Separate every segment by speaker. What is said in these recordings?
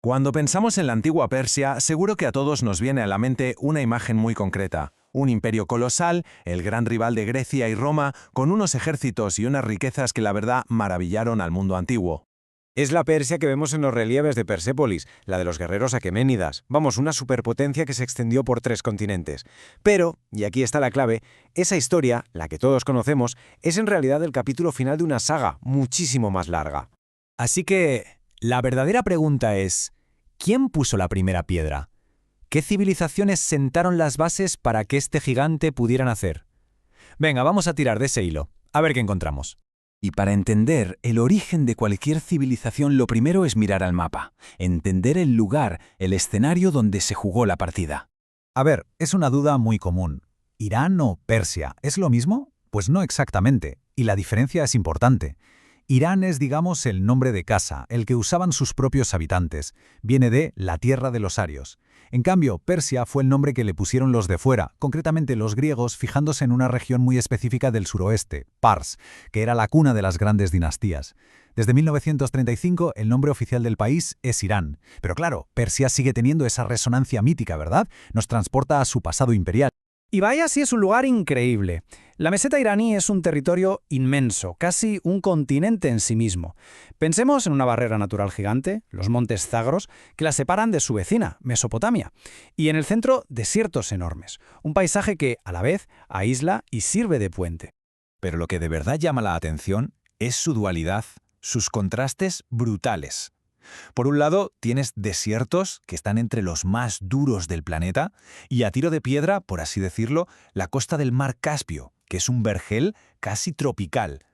Speaker 1: Cuando pensamos en la antigua Persia, seguro que a todos nos viene a la mente una imagen muy concreta. Un imperio colosal, el gran rival de Grecia y Roma, con unos ejércitos y unas riquezas que la verdad maravillaron al mundo antiguo.
Speaker 2: Es la Persia que vemos en los relieves de Persépolis, la de los guerreros aqueménidas. Vamos, una superpotencia que se extendió por 3 continentes. Pero, y aquí está la clave, esa historia, la que todos conocemos, es en realidad el capítulo final de una saga muchísimo más larga.
Speaker 3: Así que, la verdadera pregunta es, ¿quién puso la primera piedra? ¿Qué civilizaciones sentaron las bases para que este gigante pudiera nacer? Venga, vamos a tirar de ese hilo, a ver qué encontramos.
Speaker 4: Y para entender el origen de cualquier civilización, lo primero es mirar al mapa, entender el lugar, el escenario donde se jugó la partida.
Speaker 5: A ver, es una duda muy común. ¿Irán o Persia es lo mismo? Pues no exactamente, y la diferencia es importante. Irán es, digamos, el nombre de casa, el que usaban sus propios habitantes. Viene de la tierra de los arios. En cambio, Persia fue el nombre que le pusieron los de fuera, concretamente los griegos, fijándose en una región muy específica del suroeste, Pars, que era la cuna de las grandes dinastías. Desde 1935, el nombre oficial del país es Irán. Pero claro, Persia sigue teniendo esa resonancia mítica, ¿verdad? Nos transporta a su pasado imperial.
Speaker 6: Y vaya si es un lugar increíble. La meseta iraní es un territorio inmenso, casi un continente en sí mismo. Pensemos en una barrera natural gigante, los montes Zagros, que la separan de su vecina, Mesopotamia. Y en el centro, desiertos enormes. Un paisaje que, a la vez, aísla y sirve de puente.
Speaker 4: Pero lo que de verdad llama la atención es su dualidad, sus contrastes brutales. Por un lado, tienes desiertos que están entre los más duros del planeta y a tiro de piedra, por así decirlo, la costa del mar Caspio, que es un vergel casi tropical.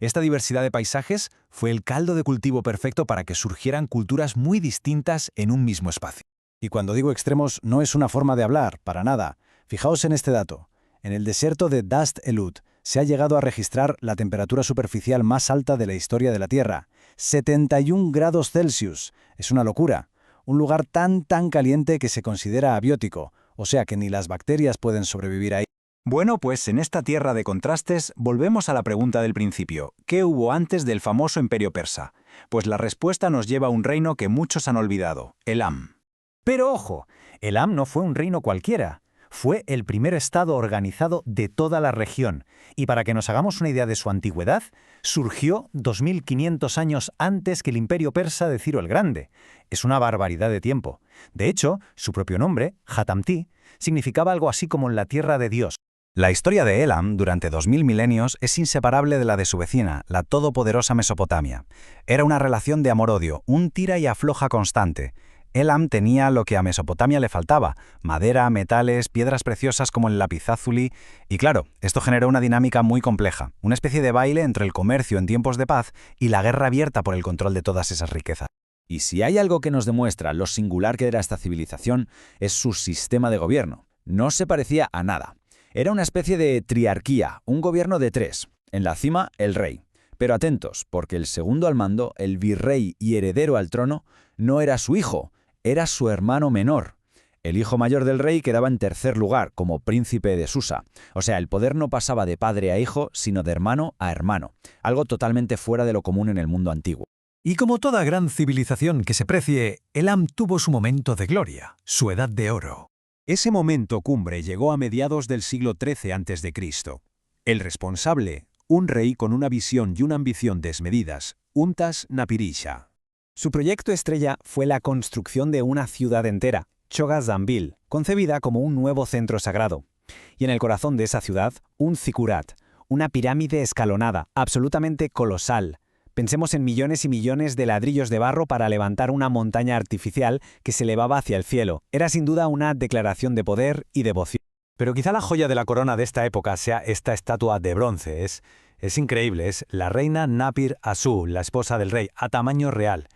Speaker 4: Esta diversidad de paisajes fue el caldo de cultivo perfecto para que surgieran culturas muy distintas en un mismo espacio.
Speaker 2: Y cuando digo extremos, no es una forma de hablar, para nada. Fijaos en este dato. En el desierto de Dast Elut se ha llegado a registrar la temperatura superficial más alta de la historia de la Tierra. 71 grados Celsius. Es una locura. Un lugar tan caliente que se considera abiótico, o sea que ni las bacterias pueden sobrevivir ahí.
Speaker 4: Bueno, pues en esta tierra de contrastes volvemos a la pregunta del principio. ¿Qué hubo antes del famoso imperio persa? Pues la respuesta nos lleva a un reino que muchos han olvidado, Elam.
Speaker 3: Pero ojo, Elam no fue un reino cualquiera. Fue el primer estado organizado de toda la región, y para que nos hagamos una idea de su antigüedad, surgió 2500 años antes que el imperio persa de Ciro el Grande. Es una barbaridad de tiempo. De hecho, su propio nombre, Hatamti, significaba algo así como la tierra de Dios.
Speaker 5: La historia de Elam durante 2000 milenios es inseparable de la de su vecina, la todopoderosa Mesopotamia. Era una relación de amor-odio, un tira y afloja constante. Elam tenía lo que a Mesopotamia le faltaba: madera, metales, piedras preciosas como el lapislázuli. Y claro, esto generó una dinámica muy compleja, una especie de baile entre el comercio en tiempos de paz y la guerra abierta por el control de todas esas riquezas.
Speaker 7: Y si hay algo que nos demuestra lo singular que era esta civilización, es su sistema de gobierno. No se parecía a nada. Era una especie de triarquía, un gobierno de 3. En la cima, el rey. Pero atentos, porque el segundo al mando, el virrey y heredero al trono, no era su hijo, era su hermano menor. El hijo mayor del rey quedaba en tercer lugar, como príncipe de Susa. O sea, el poder no pasaba de padre a hijo, sino de hermano a hermano. Algo totalmente fuera de lo común en el mundo antiguo.
Speaker 5: Y como toda gran civilización que se precie, Elam tuvo su momento de gloria, su edad de oro.
Speaker 8: Ese momento cumbre llegó a mediados del siglo XIII a.C. El responsable, un rey con una visión y una ambición desmedidas, Untas Napirisha.
Speaker 2: Su proyecto estrella fue la construcción de una ciudad entera, Chogha-Zanbil, concebida como un nuevo centro sagrado. Y en el corazón de esa ciudad, un zikurat, una pirámide escalonada, absolutamente colosal. Pensemos en millones y millones de ladrillos de barro para levantar una montaña artificial que se elevaba hacia el cielo. Era sin duda una declaración de poder y devoción.
Speaker 3: Pero quizá la joya de la corona de esta época sea esta estatua de bronce. Es increíble, es la reina Napir Asu, la esposa del rey, a tamaño real.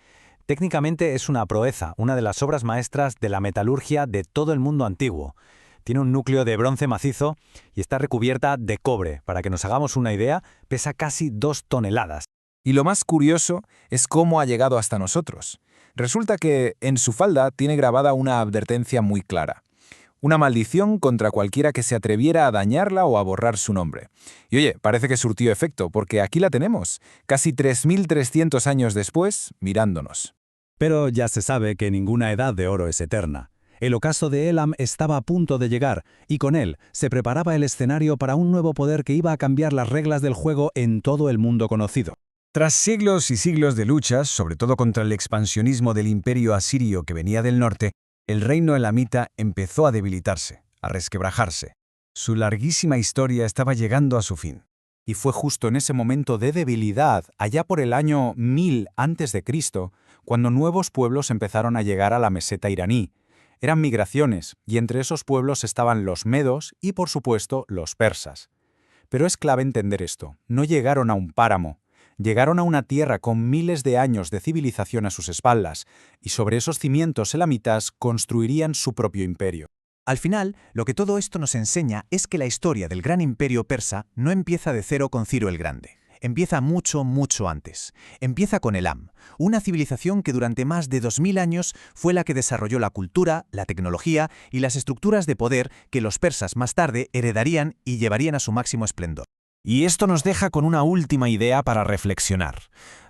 Speaker 3: Técnicamente es una proeza, una de las obras maestras de la metalurgia de todo el mundo antiguo. Tiene un núcleo de bronce macizo y está recubierta de cobre. Para que nos hagamos una idea, pesa casi 2 toneladas.
Speaker 1: Y lo más curioso es cómo ha llegado hasta nosotros. Resulta que en su falda tiene grabada una advertencia muy clara. Una maldición contra cualquiera que se atreviera a dañarla o a borrar su nombre. Y oye, parece que surtió efecto, porque aquí la tenemos, casi 3300 años después, mirándonos.
Speaker 5: Pero ya se sabe que ninguna edad de oro es eterna. El ocaso de Elam estaba a punto de llegar, y con él se preparaba el escenario para un nuevo poder que iba a cambiar las reglas del juego en todo el mundo conocido.
Speaker 8: Tras siglos y siglos de luchas, sobre todo contra el expansionismo del imperio asirio que venía del norte, el reino elamita empezó a debilitarse, a resquebrajarse. Su larguísima historia estaba llegando a su fin.
Speaker 1: Y fue justo en ese momento de debilidad, allá por el año 1000 a.C., cuando nuevos pueblos empezaron a llegar a la meseta iraní. Eran migraciones, y entre esos pueblos estaban los medos y, por supuesto, los persas. Pero es clave entender esto. No llegaron a un páramo. Llegaron a una tierra con miles de años de civilización a sus espaldas, y sobre esos cimientos elamitas construirían su propio imperio.
Speaker 9: Al final, lo que todo esto nos enseña es que la historia del gran imperio persa no empieza de cero con Ciro el Grande. Empieza mucho, mucho antes. Empieza con Elam, una civilización que durante más de 2000 años fue la que desarrolló la cultura, la tecnología y las estructuras de poder que los persas más tarde heredarían y llevarían a su máximo esplendor.
Speaker 8: Y esto nos deja con una última idea para reflexionar.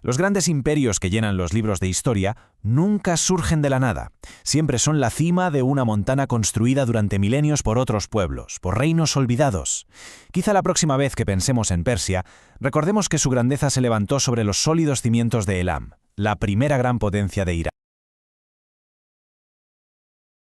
Speaker 8: Los grandes imperios que llenan los libros de historia nunca surgen de la nada. Siempre son la cima de una montaña construida durante milenios por otros pueblos, por reinos olvidados. Quizá la próxima vez que pensemos en Persia, recordemos que su grandeza se levantó sobre los sólidos cimientos de Elam, la primera gran potencia de Irán.